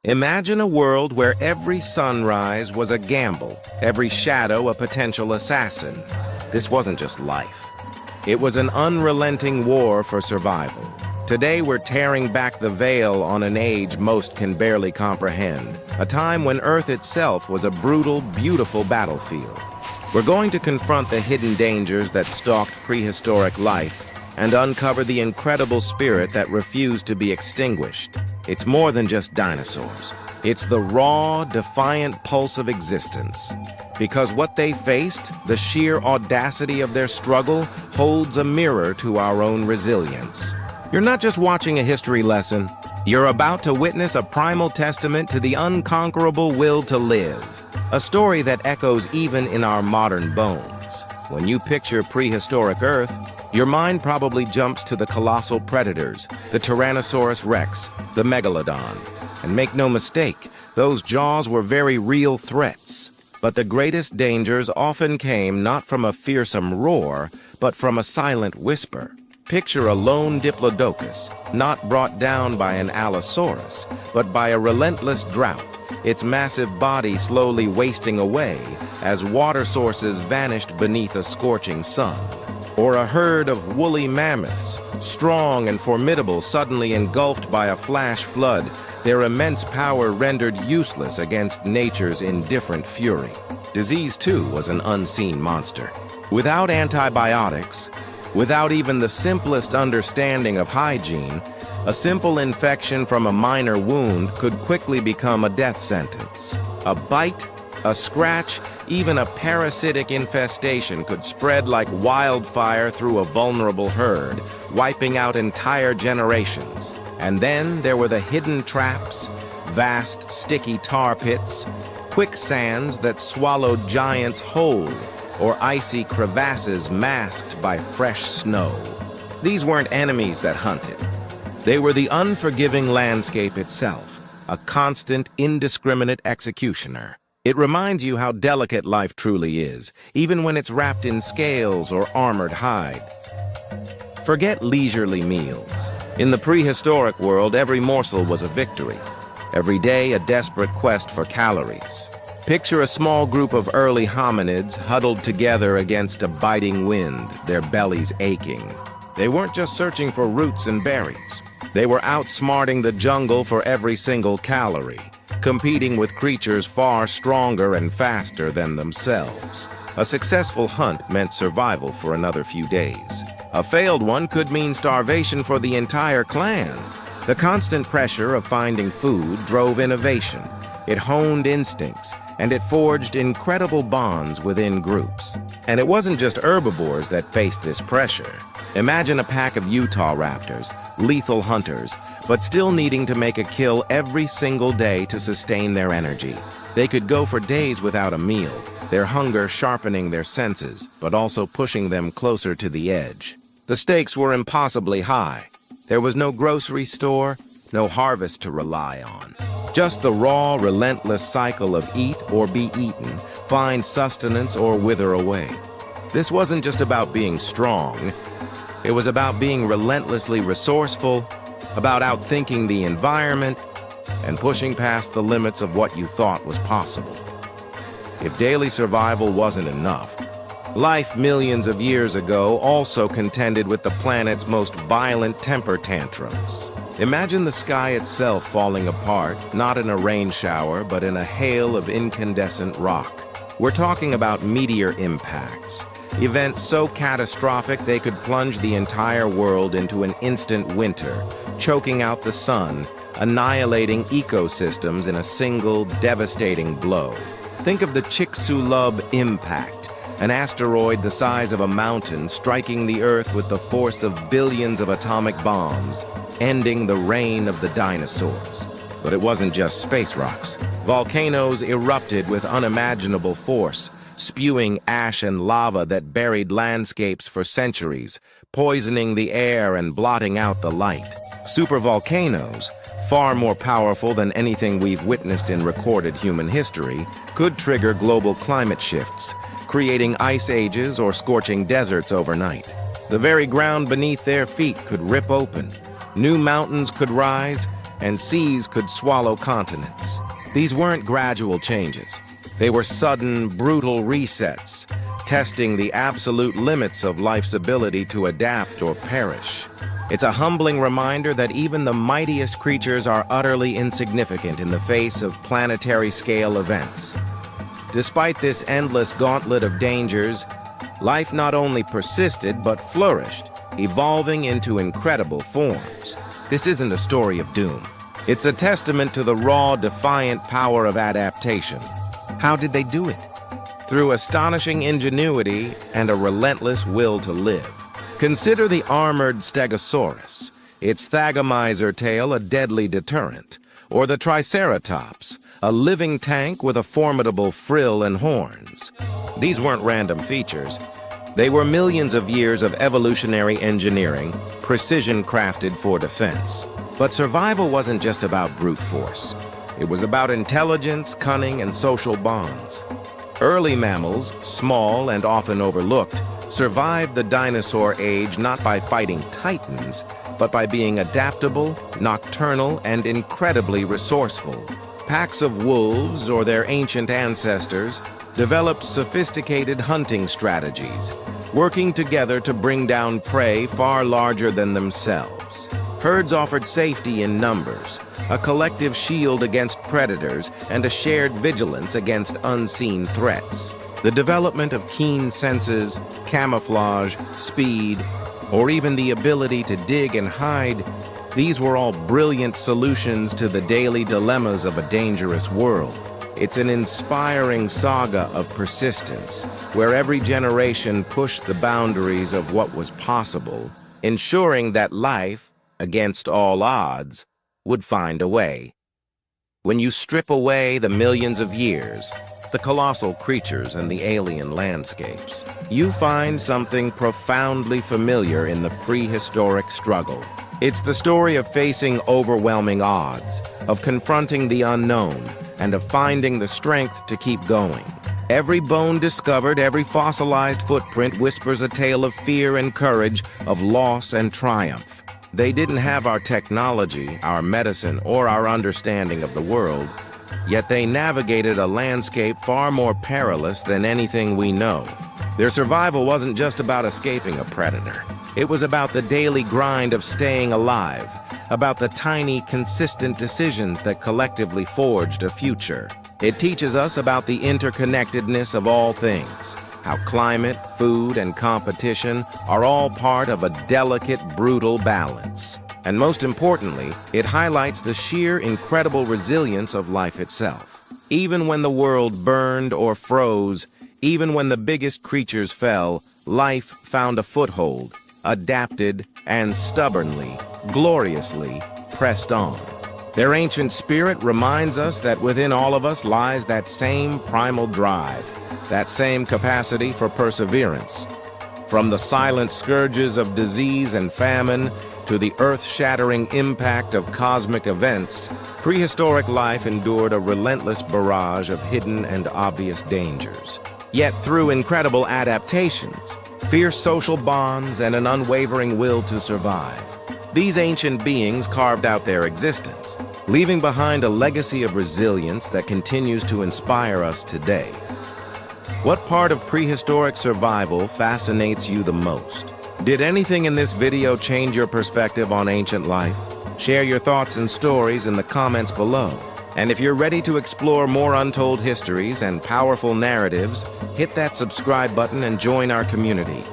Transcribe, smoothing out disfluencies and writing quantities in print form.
Imagine a world where every sunrise was a gamble, every shadow a potential assassin. This wasn't just life. It was an unrelenting war for survival. Today we're tearing back the veil on an age most can barely comprehend, a time when Earth itself was a brutal, beautiful battlefield. We're going to confront the hidden dangers that stalked prehistoric life and uncover the incredible spirit that refused to be extinguished. It's more than just dinosaurs. It's the raw, defiant pulse of existence. Because what they faced, the sheer audacity of their struggle, holds a mirror to our own resilience. You're not just watching a history lesson. You're about to witness a primal testament to the unconquerable will to live. A story that echoes even in our modern bones. When you picture prehistoric Earth, your mind probably jumps to the colossal predators, the Tyrannosaurus rex, the megalodon. And make no mistake, those jaws were very real threats. But the greatest dangers often came not from a fearsome roar, but from a silent whisper. Picture a lone diplodocus, not brought down by an Allosaurus, but by a relentless drought, its massive body slowly wasting away as water sources vanished beneath a scorching sun. Or a herd of woolly mammoths, strong and formidable, suddenly engulfed by a flash flood, their immense power rendered useless against nature's indifferent fury. Disease, too, was an unseen monster. Without antibiotics, without even the simplest understanding of hygiene, a simple infection from a minor wound could quickly become a death sentence. A bite, a scratch, even a parasitic infestation could spread like wildfire through a vulnerable herd, wiping out entire generations. And then there were the hidden traps, vast, sticky tar pits, quicksands that swallowed giants whole, or icy crevasses masked by fresh snow. These weren't enemies that hunted. They were the unforgiving landscape itself, a constant, indiscriminate executioner. It reminds you how delicate life truly is, even when it's wrapped in scales or armored hide. Forget leisurely meals. In the prehistoric world, every morsel was a victory. Every day, a desperate quest for calories. Picture a small group of early hominids huddled together against a biting wind, their bellies aching. They weren't just searching for roots and berries. They were outsmarting the jungle for every single calorie, competing with creatures far stronger and faster than themselves. A successful hunt meant survival for another few days. A failed one could mean starvation for the entire clan. The constant pressure of finding food drove innovation. It honed instincts, and it forged incredible bonds within groups. And it wasn't just herbivores that faced this pressure. Imagine a pack of Utah raptors, lethal hunters, but still needing to make a kill every single day to sustain their energy. They could go for days without a meal, their hunger sharpening their senses, but also pushing them closer to the edge. The stakes were impossibly high. There was no grocery store, no harvest to rely on. Just the raw, relentless cycle of eat or be eaten, find sustenance or wither away. This wasn't just about being strong. It was about being relentlessly resourceful, about outthinking the environment, and pushing past the limits of what you thought was possible. If daily survival wasn't enough, life millions of years ago also contended with the planet's most violent temper tantrums. Imagine the sky itself falling apart, not in a rain shower, but in a hail of incandescent rock. We're talking about meteor impacts, events so catastrophic they could plunge the entire world into an instant winter, choking out the sun, annihilating ecosystems in a single, devastating blow. Think of the Chicxulub impact, an asteroid the size of a mountain striking the Earth with the force of billions of atomic bombs, ending the reign of the dinosaurs. But it wasn't just space rocks. Volcanoes erupted with unimaginable force, spewing ash and lava that buried landscapes for centuries, poisoning the air and blotting out the light. Supervolcanoes, far more powerful than anything we've witnessed in recorded human history, could trigger global climate shifts, creating ice ages or scorching deserts overnight. The very ground beneath their feet could rip open. New mountains could rise, and seas could swallow continents. These weren't gradual changes. They were sudden, brutal resets, testing the absolute limits of life's ability to adapt or perish. It's a humbling reminder that even the mightiest creatures are utterly insignificant in the face of planetary-scale events. Despite this endless gauntlet of dangers, life not only persisted but flourished, evolving into incredible forms. This isn't a story of doom. It's a testament to the raw, defiant power of adaptation. How did they do it? Through astonishing ingenuity and a relentless will to live. Consider the armored Stegosaurus, its thagomizer tail a deadly deterrent, or the Triceratops, a living tank with a formidable frill and horns. These weren't random features. They were millions of years of evolutionary engineering, precision-crafted for defense. But survival wasn't just about brute force. It was about intelligence, cunning, and social bonds. Early mammals, small and often overlooked, survived the dinosaur age not by fighting titans, but by being adaptable, nocturnal, and incredibly resourceful. Packs of wolves, or their ancient ancestors, developed sophisticated hunting strategies, working together to bring down prey far larger than themselves. Herds offered safety in numbers, a collective shield against predators, and a shared vigilance against unseen threats. The development of keen senses, camouflage, speed, or even the ability to dig and hide, these were all brilliant solutions to the daily dilemmas of a dangerous world. It's an inspiring saga of persistence, where every generation pushed the boundaries of what was possible, ensuring that life, against all odds, would find a way. When you strip away the millions of years, the colossal creatures and the alien landscapes, you find something profoundly familiar in the prehistoric struggle. It's the story of facing overwhelming odds, of confronting the unknown, and of finding the strength to keep going. Every bone discovered, every fossilized footprint whispers a tale of fear and courage, of loss and triumph. They didn't have our technology, our medicine, or our understanding of the world, yet they navigated a landscape far more perilous than anything we know. Their survival wasn't just about escaping a predator. It was about the daily grind of staying alive, about the tiny, consistent decisions that collectively forged a future. It teaches us about the interconnectedness of all things, how climate, food, and competition are all part of a delicate, brutal balance. And most importantly, it highlights the sheer, incredible resilience of life itself. Even when the world burned or froze, even when the biggest creatures fell, life found a foothold, adapted, and stubbornly, gloriously pressed on. Their ancient spirit reminds us that within all of us lies that same primal drive, that same capacity for perseverance. From the silent scourges of disease and famine to the earth-shattering impact of cosmic events, prehistoric life endured a relentless barrage of hidden and obvious dangers. Yet through incredible adaptations, fierce social bonds, and an unwavering will to survive, these ancient beings carved out their existence, leaving behind a legacy of resilience that continues to inspire us today. What part of prehistoric survival fascinates you the most? Did anything in this video change your perspective on ancient life? Share your thoughts and stories in the comments below. And if you're ready to explore more untold histories and powerful narratives, hit that subscribe button and join our community.